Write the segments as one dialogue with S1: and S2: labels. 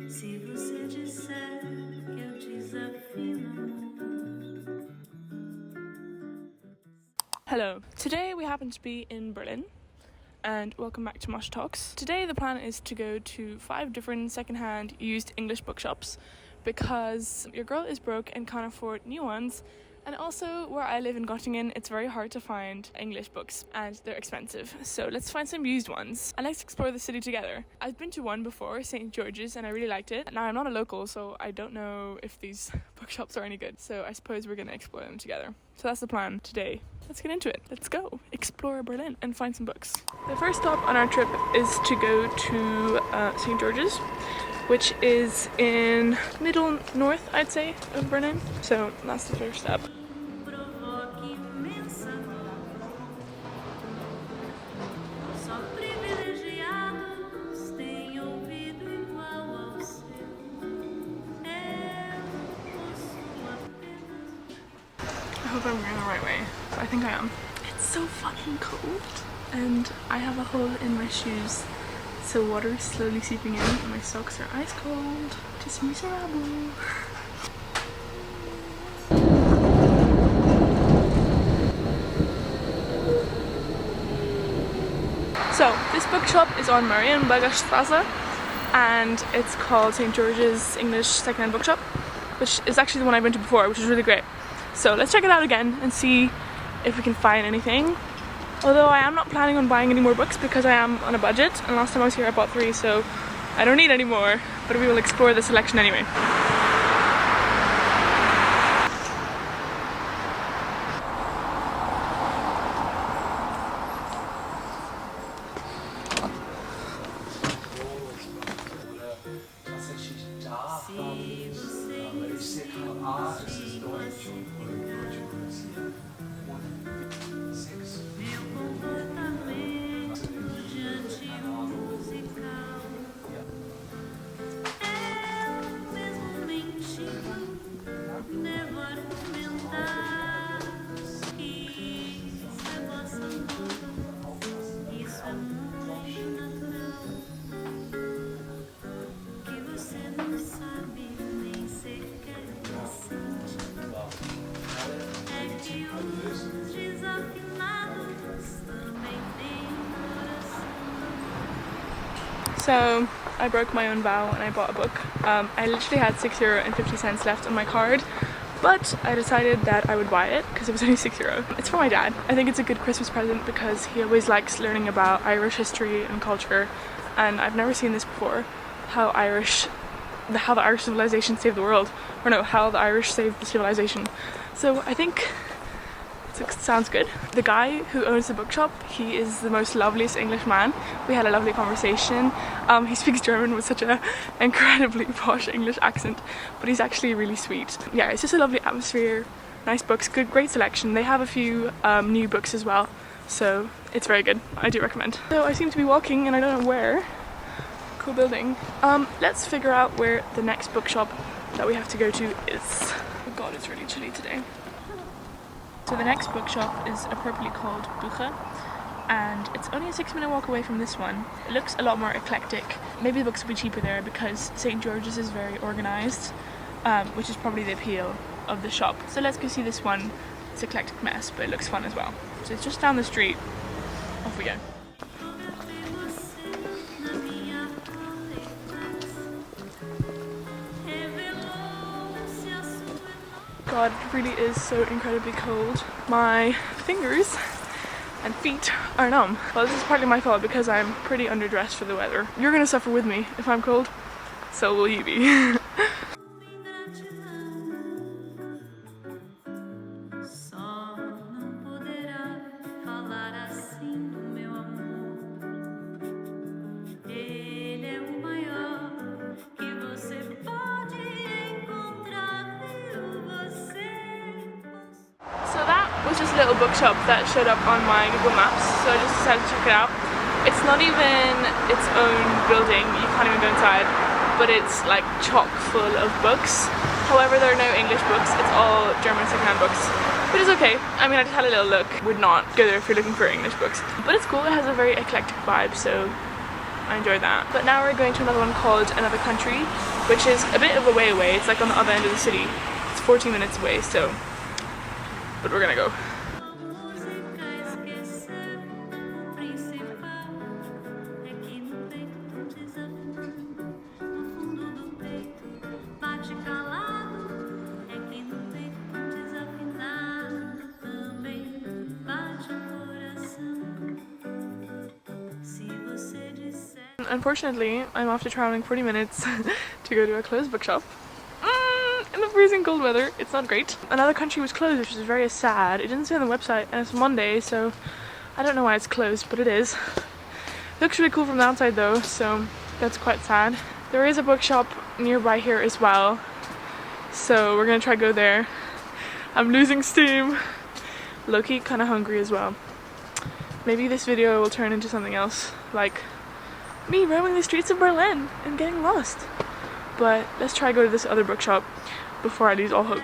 S1: Se você disser que eu desafio amor.
S2: Hello, today we happen to be in Berlin and welcome back to Mosh Talks. Today the plan is to go to 5 different secondhand used English bookshops because your girl is broke and can't afford new ones, and also where I live in Göttingen it's very hard to find English books and they're expensive, so let's find some used ones and let's explore the city together. I've been to one before, St. George's, and I really liked it. Now I'm not a local, so I don't know if these bookshops are any good, so I suppose we're going to explore them together. So that's the plan today. Let's get into it. Let's go explore Berlin and find some books. The first stop on our trip is to go to St. George's, which is in middle north, I'd say, of Berlin. So that's the first step.
S1: Provoque imensa dor. Só privilegiados têm ouvido igual ao seu. Eu posso apenas.
S2: I hope I'm going the right way. I think I am. It's so fucking cold and I have a hole in my shoes, so water is slowly seeping in and my socks are ice cold. Just miserable. So this bookshop is on Marienberger Straße and it's called St. George's English Secondhand Bookshop, which is actually the one I've been to before, which is really great. So let's check it out again and see if we can find anything. Although I am not planning on buying any more books because I am on a budget, and last time I was here I bought 3, so I don't need any more, but we will explore the selection anyway. So I broke my own vow and I bought a book. I literally had €6.50 left on my card, but I decided that I would buy it because it was only €6. It's for my dad. I think it's a good Christmas present because he always likes learning about Irish history and culture, and I've never seen this before, how the Irish civilization saved the world, or no, how the Irish saved the civilization. So I think it sounds good. The guy who owns the bookshop, he is the most loveliest English man. We had a lovely conversation. He speaks German with such an incredibly posh English accent, but he's actually really sweet. Yeah, it's just a lovely atmosphere, nice books, great selection. They have a few new books as well, so it's very good. I do recommend. So I seem to be walking and I don't know where. Cool building. Let's figure out where the next bookshop that we have to go to is. Oh god, it's really chilly today. So the next bookshop is appropriately called Bookshops, and it's only a 6-minute walk away from this one. It looks a lot more eclectic. Maybe the books will be cheaper there because St. George's is very organised, which is probably the appeal of the shop. So let's go see this one. It's an eclectic mess, but it looks fun as well. So it's just down the street. Off we go. God, it really is so incredibly cold. My fingers and feet are numb. Well, this is partly my fault because I'm pretty underdressed for the weather. You're gonna suffer with me if I'm cold, so will you be. Just a little bookshop that showed up on my Google Maps, so I just decided to check it out. It's not even its own building, you can't even go inside, but it's like chock full of books. However, there are no English books, it's all German secondhand books, which is okay. I mean, I just had a little look. Would not go there if you're looking for English books, but it's cool. It has a very eclectic vibe, so I enjoyed that. But now we're going to another one called Another Country, which is a bit of a way away. It's like on the other end of the city. It's 14 minutes away, so, but we're gonna go. Unfortunately, I'm after traveling 40 minutes to go to a closed bookshop. In the freezing cold weather, it's not great. Another Country was closed, which is very sad. It didn't say on the website, and it's Monday, so I don't know why it's closed, but it is. It looks really cool from the outside though, so that's quite sad. There is a bookshop nearby here as well, so we're gonna try to go there. I'm losing steam. Low-key kind of hungry as well. Maybe this video will turn into something else, like me roaming the streets of Berlin and getting lost. But let's try to go to this other bookshop before I lose all hope.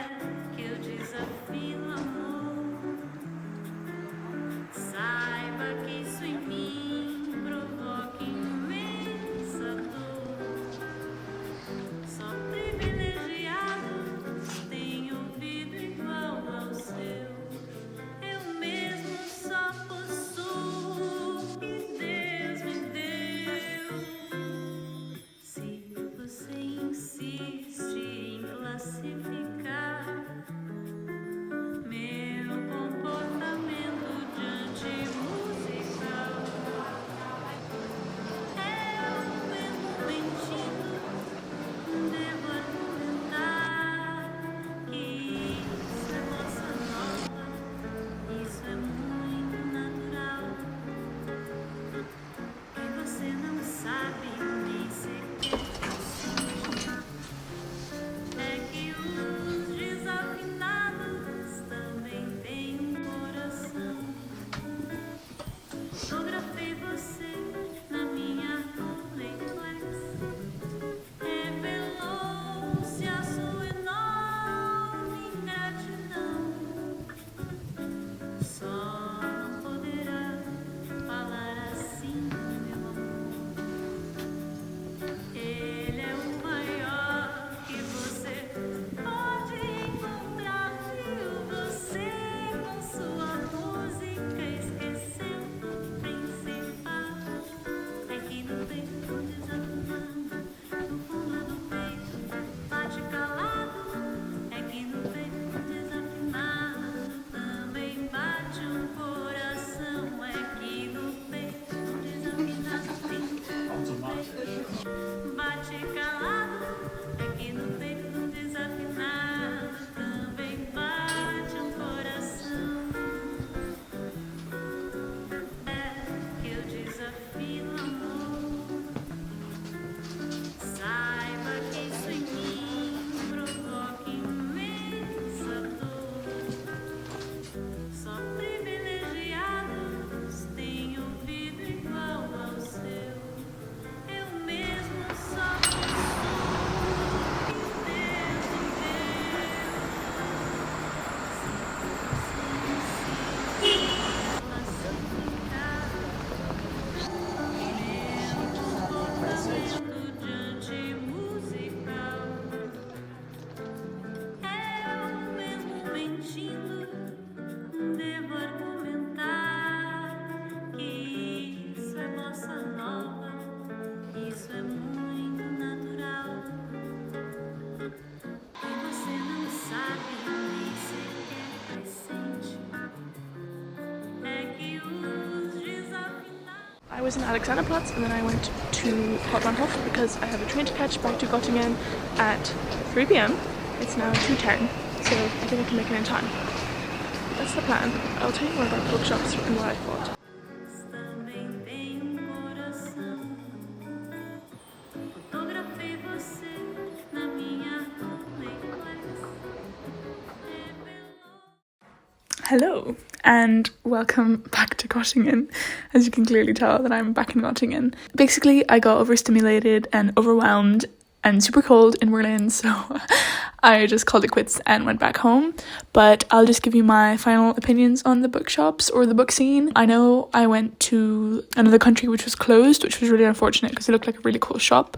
S2: I was in Alexanderplatz and then I went to Hauptbahnhof because I have a train to catch back to Göttingen at 3 p.m. It's now 2:10, so I think I can make it in time. That's the plan. I'll tell you more about bookshops and what I thought. Hello and welcome back to Göttingen. As you can clearly tell that I'm back in Göttingen. Basically, I got overstimulated and overwhelmed and super cold in Berlin, so I just called it quits and went back home. But I'll just give you my final opinions on the bookshops or the book scene. I know I went to another country which was closed, which was really unfortunate because it looked like a really cool shop.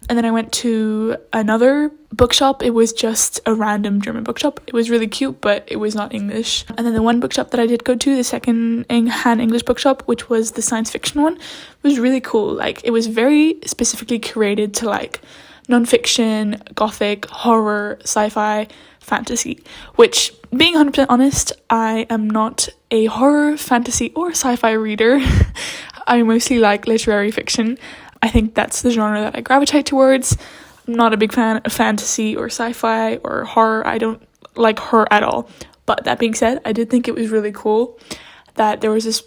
S2: And then I went to another bookshop. It was just a random German bookshop. It was really cute, but it was not English. And then the one bookshop that I did go to, the second-hand English bookshop, which was the science fiction one, was really cool. Like, it was very specifically curated to, like, non-fiction, gothic, horror, sci-fi, fantasy. Which, being 100% honest, I am not a horror, fantasy, or sci-fi reader. I mostly like literary fiction. I think that's the genre that I gravitate towards. I'm not a big fan of fantasy or sci-fi or horror. I don't like horror at all. But that being said, I did think it was really cool that there was this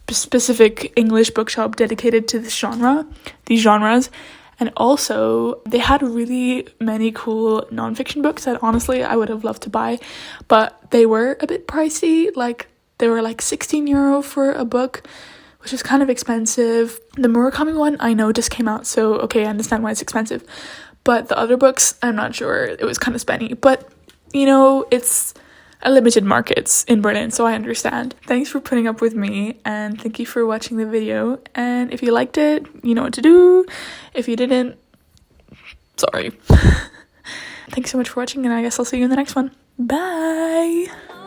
S2: specific English bookshop dedicated to this genre, these genres. And also, they had really many cool non-fiction books that honestly I would have loved to buy. But they were a bit pricey. Like, they were like €16 for a book, which is kind of expensive. The Murakami one, I know, just came out, so okay, I understand why it's expensive. But the other books, I'm not sure. It was kind of spenny. But, you know, it's a limited market in Berlin, so I understand. Thanks for putting up with me, and thank you for watching the video. And if you liked it, you know what to do. If you didn't, sorry. Thanks so much for watching, and I guess I'll see you in the next one. Bye!